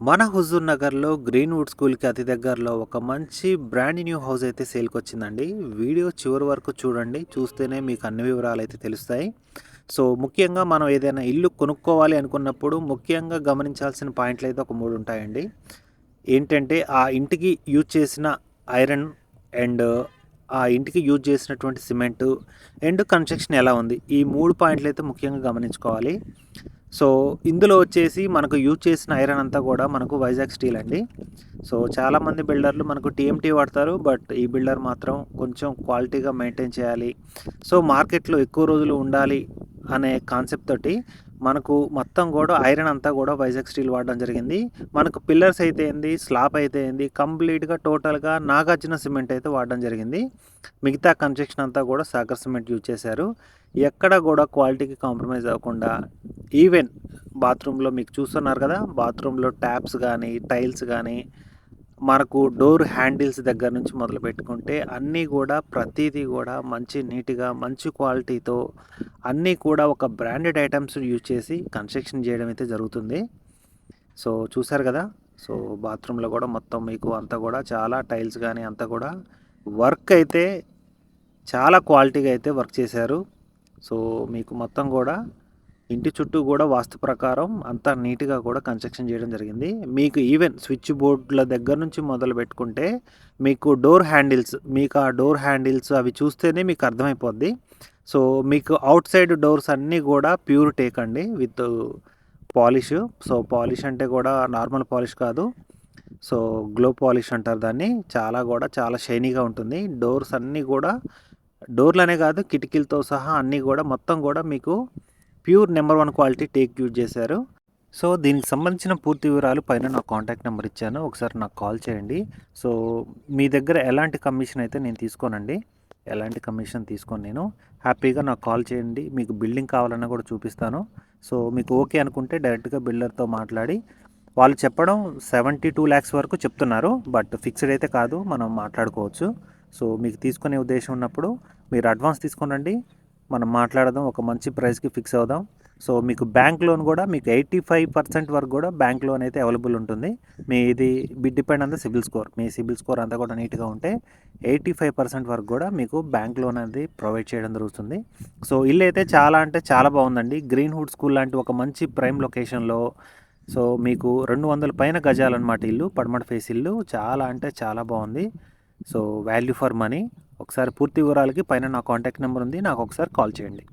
మన హుజూర్ నగర్‌లో గ్రీన్‌వుడ్ స్కూల్‌కి అతి దగ్గరలో ఒక మంచి బ్రాండ్ న్యూ హౌస్ అయితే సేల్‌కొచ్చిందండి. వీడియో చివరి వరకు చూడండి. చూస్తేనే మీకు అన్ని వివరాలైతే తెలుస్తాయి. సో, ముఖ్యంగా మనం ఏదైనా ఇల్లు కొనుక్కోవాలి అనుకున్నప్పుడు ముఖ్యంగా గమనించాల్సిన పాయింట్లయితే ఒక 3 ఉంటాయండి. ఏంటంటే ఆ ఇంటికి యూజ్ చేసిన ఐరన్ అండ్ ఆ ఇంటికి యూజ్ చేసినటువంటి సిమెంటు అండ్ కన్‌స్ట్రక్షన్ ఎలా ఉంది? ఈ 3 పాయింట్లయితే ముఖ్యంగా గమనించుకోవాలి. సో, ఇందులో వచ్చేసి మనకు యూజ్ చేసిన ఐరన్ అంతా గూడా మనకు వైజాగ్ స్టీల్ అండి. సో, చాలామంది బిల్డర్లు మనకు టీఎంటీ వాడతారు. బట్ ఈ బిల్డర్ మాత్రం కొంచెం క్వాలిటీగా మెయింటైన్ చేయాలి. సో, మార్కెట్‌లో ఎక్కువ రోజులు ఉండాలి అనే కాన్సెప్ట్ తోటి మనకు మొత్తం గూడా ఐరన్ అంతా గూడా వైజాగ్ స్టీల్ వాడడం జరిగింది. మనకు పిల్లర్స్ అయితే ఏంది, స్లాబ్ అయితే ఏంది, కంప్లీట్‌గా టోటల్‌గా నాగార్జున సిమెంట్ అయితే వాడడం జరిగింది. మిగతా కన్స్ట్రక్షన్ అంతా గూడా సాగర్ సిమెంట్ యూజ్ చేశారు. ఎక్కడ గూడా క్వాలిటీకి కాంప్రమైజ్ అవ్వకుండా ఈవెన్ బాత్రూమ్‌లో మీకు చూస్తున్నారు కదా! బాత్రూమ్‌లో ట్యాప్స్ గానీ, టైల్స్ గానీ, మనకు డోర్ హ్యాండిల్స్ దగ్గర నుంచి మొదలుపెట్టుకుంటే అన్నీ గూడా ప్రతీదీ గూడా మంచి నీట్‌గా, మంచి క్వాలిటీతో అన్నీ కూడా ఒక బ్రాండెడ్ ఐటెమ్స్ యూజ్ చేసి కన్స్ట్రక్షన్ చేయడం అయితే జరుగుతుంది. సో, చూసారు గదా! సో, బాత్రూమ్‌లో గూడా మొత్తం మీకు అంతా గూడా చాలా టైల్స్ గానీ అంతా గూడా వర్క్ అయితే చాలా క్వాలిటీగా అయితే వర్క్ చేశారు. సో, మీకు మొత్తం గూడా ఇంటి చుట్టూ గూడా వాస్తు ప్రకారం అంతా నీట్‌గా కూడా కన్స్ట్రక్షన్ చేయడం జరిగింది. మీకు ఈవెన్ స్విచ్ బోర్డ్‌ల దగ్గర నుంచి మొదలుపెట్టుకుంటే, మీకు డోర్ హ్యాండిల్స్ మీకు ఆ డోర్ హ్యాండిల్స్ అవి చూస్తేనే మీకు అర్థమైపోద్ది. సో, మీకు ఔట్ సైడ్ డోర్స్ అన్నీ గూడా ప్యూర్ టేక్ అండి విత్ పాలిష్. సో, పాలిష్ అంటే గూడా నార్మల్ పాలిష్ కాదు. సో, గ్లో పాలిష్ అంటారు దాన్ని. చాలా గూడా చాలా షైనీగా ఉంటుంది. డోర్స్ అన్నీ గూడా డోర్‌లనే కాదు కిటికీలతో సహా అన్నీ గూడా మొత్తం గూడా మీకు pure number 1 quality take use చేశారు. సో, దీనికి సంబంధించిన పూర్తి వివరాలు పైన నా కాంటాక్ట్ నెంబర్ ఇచ్చాను. ఒకసారి నాకు కాల్ చేయండి. సో, మీ దగ్గర ఎలాంటి కమిషన్ అయితే నేను తీసుకోనండి. ఎలాంటి కమిషన్ తీసుకోను నేను. హ్యాపీగా నాకు కాల్ చేయండి. మీకు బిల్డింగ్ కావాలన్నా కూడా చూపిస్తాను. సో, మీకు ఓకే అనుకుంటే డైరెక్ట్‌గా బిల్డర్‌తో మాట్లాడి వాళ్ళు చెప్పడం 72 లాక్స్ వరకు చెప్తున్నారు. బట్ ఫిక్స్డ్ అయితే కాదు. మనం మాట్లాడుకోవచ్చు. సో, మీకు తీసుకునే ఉద్దేశం ఉన్నప్పుడు మీరు అడ్వాన్స్ తీసుకొనండి. మనం మాట్లాడదాం. ఒక మంచి ప్రైస్‌కి ఫిక్స్ అవుదాం. సో, మీకు బ్యాంక్ లోన్ గూడా మీకు 85% వరకు గూడా బ్యాంక్ లోన్ అయితే అవైలబుల్ ఉంటుంది. మీది depend on the CIBIL score. Me CIBIL score అంతా కూడా నీట్‌గా ఉంటే 85% వరకు గూడా మీకు బ్యాంక్ లోన్ అనేది ప్రొవైడ్ చేయడం జరుగుతుంది. సో, ఇల్లయితే చాలా అంటే చాలా బావుందండి. గ్రీన్‌వుడ్ స్కూల్ లాంటి ఒక మంచి ప్రైమ్ లొకేషన్‌లో సో, మీకు 200 పైన గజాలనమాట ఇల్లు. పడమట ఫేస్ ఇల్లు. చాలా అంటే చాలా బావుంది. So, value for money. ఒకసారి పూర్తి వివరాలకి పైన నా కాంటాక్ట్ నెంబర్ ఉంది. నాకొకసారి కాల్ చేయండి.